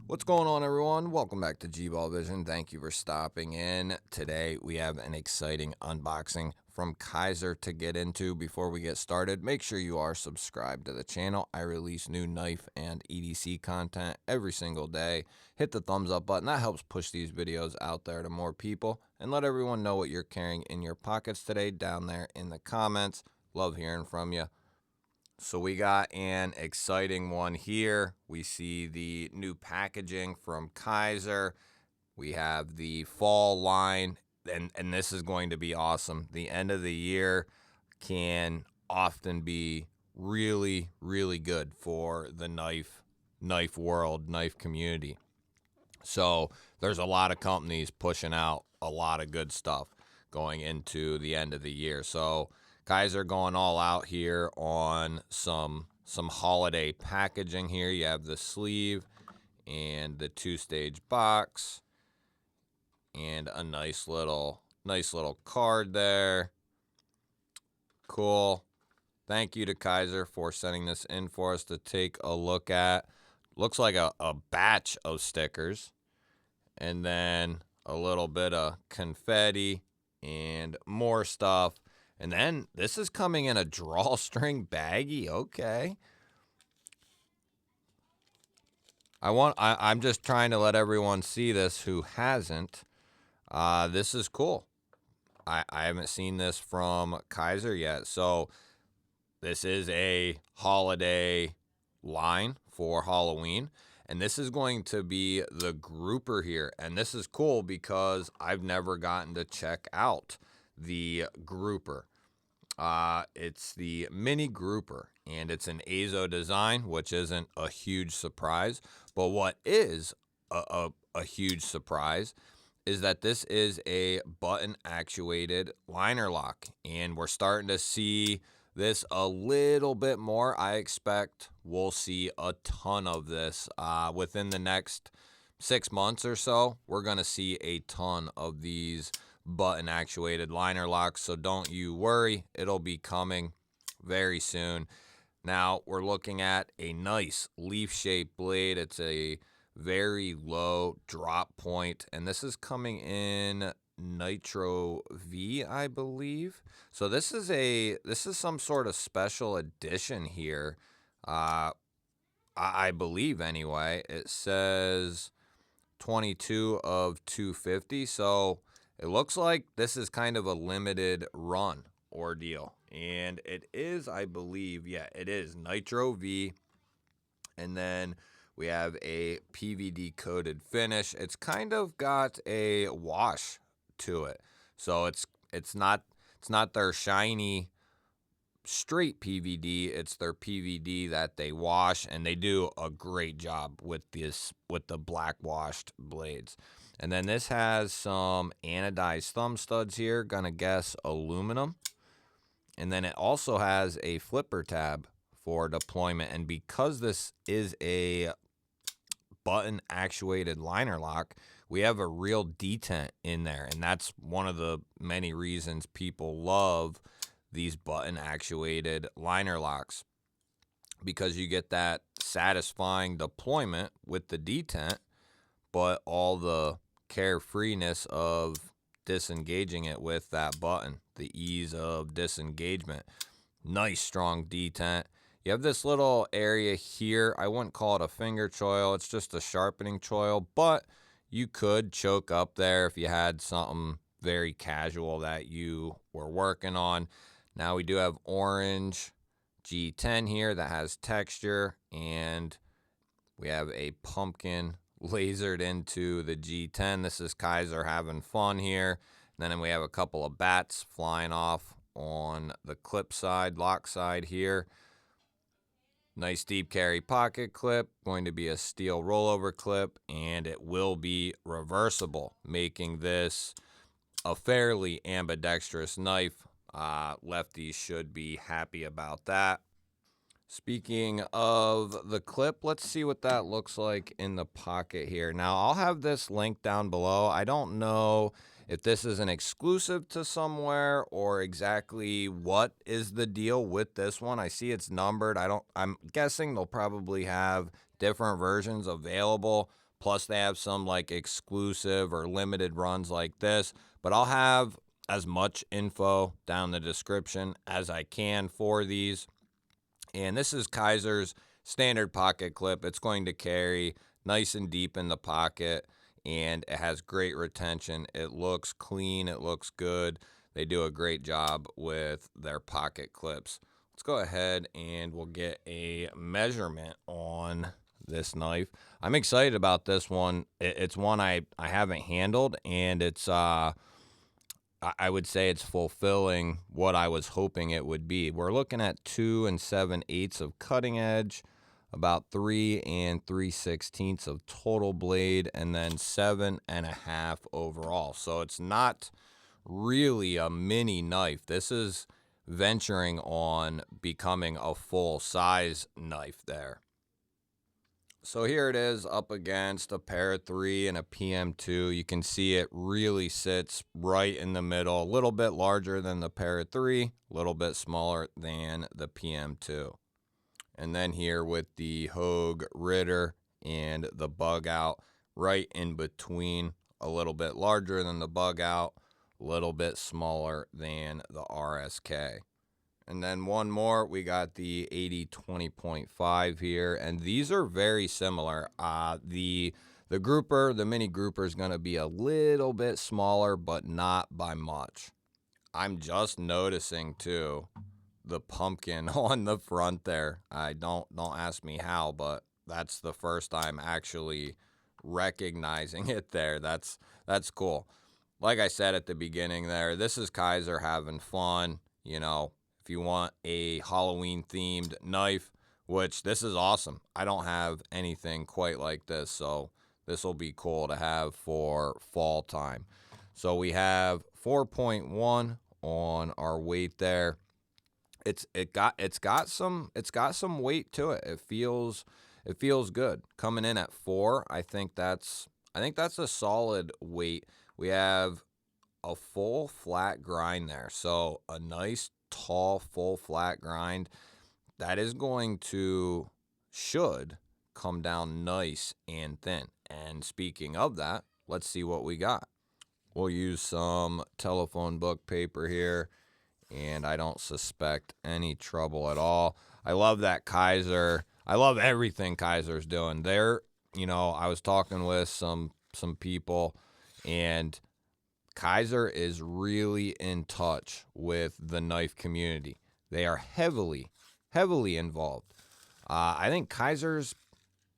What's going on, everyone? Welcome back to G-Ball Vision. Thank you for stopping in. Today we have an exciting unboxing from Kizer to get into. Before we get started, make sure you are subscribed to the channel. I release new knife and EDC content every single day. Hit the thumbs up button. That helps push these videos out there to more people. And let everyone know what you're carrying in your pockets today down there in the comments. Love hearing from you. So we got an exciting one here. We see the new packaging from Kizer. We have the fall line, and this is going to be awesome. The end of the year can often be really, really good for the knife world, knife community. So there's a lot of companies pushing out a lot of good stuff going into the end of the year. So Kizer going all out here on some holiday packaging here. You have the sleeve and the two-stage box and a nice little card there. Cool. Thank you to Kizer for sending this in for us to take a look at. Looks like a batch of stickers, and then a little bit of confetti and more stuff. And then this is coming in a drawstring baggie. Okay. I'm just trying to let everyone see this who hasn't. This is cool. I haven't seen this from Kizer yet. So this is a holiday line for Halloween. And this is going to be the grouper here. And this is cool because I've never gotten to check out the grouper. It's the mini grouper, and it's an Azo design, which isn't a huge surprise. But what is a huge surprise is that this is a button actuated liner lock, and we're starting to see this a little bit more. I expect we'll see a ton of this within the next 6 months or so. We're going to see a ton of these button actuated liner locks, so don't you worry, it'll be coming very soon. Now we're looking at a nice leaf shaped blade. It's a very low drop point, and this is coming in Nitro V, I believe. So this is some sort of special edition here. I believe anyway. It says 22 of 250, so it looks like this is kind of a limited run ordeal. And it is, I believe, yeah, it is Nitro V. And then we have a PVD coated finish. It's kind of got a wash to it. So it's not their shiny straight PVD, it's their PVD that they wash, and they do a great job with the black washed blades. And then this has some anodized thumb studs here, gonna guess aluminum. And then it also has a flipper tab for deployment. And because this is a button actuated liner lock, we have a real detent in there. And that's one of the many reasons people love these button actuated liner locks, because you get that satisfying deployment with the detent, but all the carefreeness of disengaging it with that button, the ease of disengagement. Nice strong detent. You have this little area here. I wouldn't call it a finger choil, it's just a sharpening choil, but you could choke up there if you had something very casual that you were working on. Now we do have orange G10 here that has texture, and we have a pumpkin lasered into the G10. This is Kizer having fun here. And then we have a couple of bats flying off on the clip side, lock side here. Nice deep carry pocket clip, going to be a steel rollover clip, and it will be reversible, making this a fairly ambidextrous knife. Lefties should be happy about that. Speaking of the clip, let's see what that looks like in the pocket here. Now, I'll have this link down below. I don't know if this is an exclusive to somewhere or exactly what is the deal with this one. I see it's numbered. I'm guessing they'll probably have different versions available, Plus, they have some like exclusive or limited runs like this. But I'll have as much info down the description as I can for these. And this is Kizer's standard pocket clip. It's going to carry nice and deep in the pocket, and it has great retention. It looks clean. It looks good. They do a great job with their pocket clips. Let's go ahead and we'll get a measurement on this knife. I'm excited about this one. It's one I haven't handled, and it's I would say it's fulfilling what I was hoping it would be. We're looking at 2 7/8 of cutting edge, about 3 3/16 of total blade, and then 7.5 overall. So it's not really a mini knife. This is venturing on becoming a full size knife there. So here it is up against a Para 3 and a PM2. You can see it really sits right in the middle, a little bit larger than the Para 3, a little bit smaller than the PM2. And then here with the Hogue Ritter and the Bug Out, right in between, a little bit larger than the Bug Out, a little bit smaller than the RSK. And then one more, we got the 80-20.5 here, and these are very similar. The grouper, the mini grouper, is going to be a little bit smaller, but not by much. I'm just noticing too the pumpkin on the front there. I don't ask me how, but that's the first time actually recognizing it there. That's cool. Like I said at the beginning there, this is Kizer having fun, you know. If you want a Halloween themed knife, which this is awesome. I don't have anything quite like this, so this will be cool to have for fall time. So we have 4.1 on our weight there. It's got some weight to it. It feels good. Coming in at 4, I think that's a solid weight. We have a full flat grind there. So a nice tall full flat grind that is going to should come down nice and thin. And speaking of that, let's see what we got. We'll use some telephone book paper here, and I don't suspect any trouble at all. I love that Kizer. I love everything Kizer's doing. I was talking with some people, and Kizer is really in touch with the knife community. They are heavily involved. I think Kizer's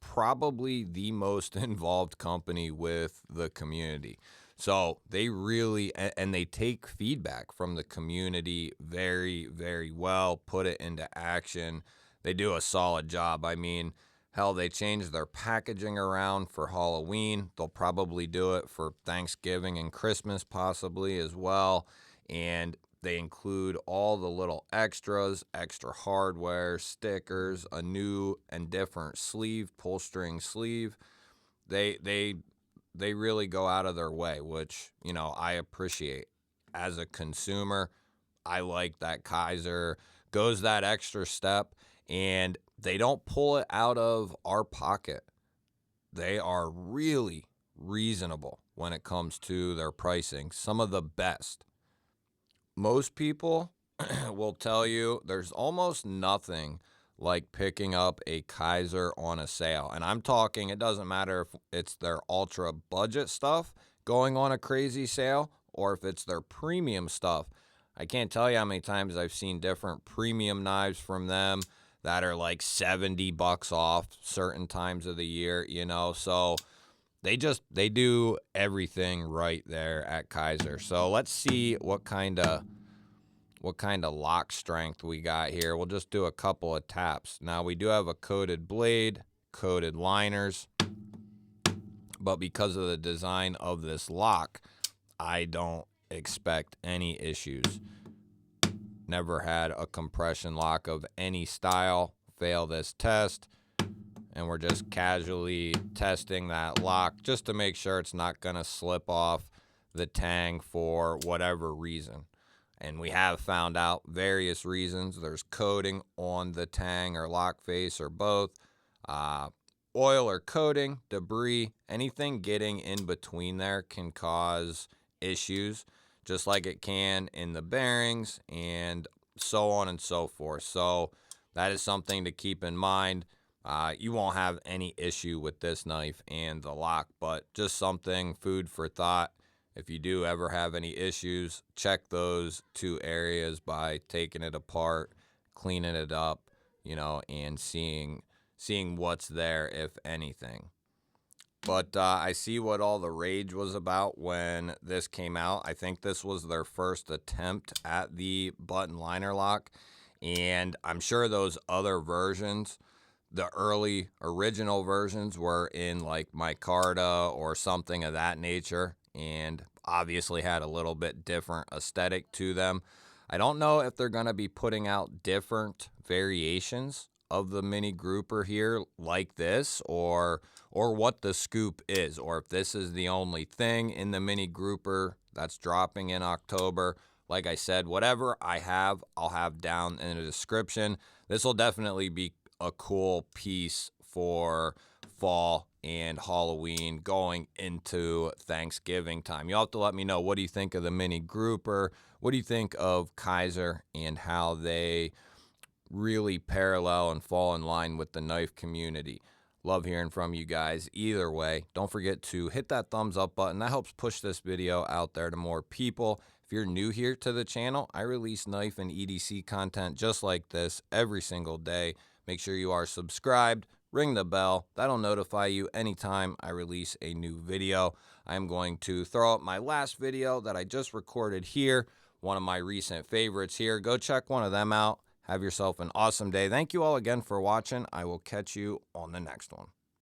probably the most involved company with the community. So they really, and they take feedback from the community very, very well, put it into action. They do a solid job. I mean, hell, they changed their packaging around for Halloween. They'll probably do it for Thanksgiving and Christmas possibly as well. And they include all the little extras, extra hardware, stickers, a new and different sleeve, pull string sleeve. They really go out of their way, which, I appreciate. As a consumer, I like that Kizer goes that extra step, and they don't pull it out of our pocket. They are really reasonable when it comes to their pricing, some of the best. Most people will tell you there's almost nothing like picking up a Kizer on a sale. And I'm talking, it doesn't matter if it's their ultra budget stuff going on a crazy sale or if it's their premium stuff. I can't tell you how many times I've seen different premium knives from them that are like $70 off certain times of the year, so they do everything right there at Kizer. So let's see what kind of lock strength we got here. We'll just do a couple of taps. Now we do have a coated blade, coated liners, but because of the design of this lock, I don't expect any issues. Never had a compression lock of any style fail this test. And we're just casually testing that lock just to make sure it's not going to slip off the tang for whatever reason. And we have found out various reasons. There's coating on the tang or lock face or both. oil or coating, debris, anything getting in between there can cause issues, just like it can in the bearings and so on and so forth. So that is something to keep in mind. You won't have any issue with this knife and the lock, but just something, food for thought. If you do ever have any issues, check those two areas by taking it apart, cleaning it up, and seeing what's there, if anything. But I see what all the rage was about when this came out. I think this was their first attempt at the button liner lock, and I'm sure those other versions, the early original versions, were in like micarta or something of that nature, and obviously had a little bit different aesthetic to them. I don't know if they're going to be putting out different variations of the mini grouper here like this, or what the scoop is, or if this is the only thing in the mini grouper that's dropping in October. Like I said, whatever I have, I'll have down in the description. This will definitely be a cool piece for fall and Halloween going into Thanksgiving time. You'll have to let me know, what do you think of the mini grouper? What do you think of Kizer and how they really parallel and fall in line with the knife community? Love hearing from you guys either way. Don't forget to hit that thumbs up button. That helps push this video out there to more people. If you're new here to the channel, I release knife and EDC content just like this every single day. Make sure you are subscribed, ring the bell. That'll notify you anytime I release a new video. I'm going to throw up my last video that I just recorded here, one of my recent favorites here. Go check one of them out. Have yourself an awesome day. Thank you all again for watching. I will catch you on the next one.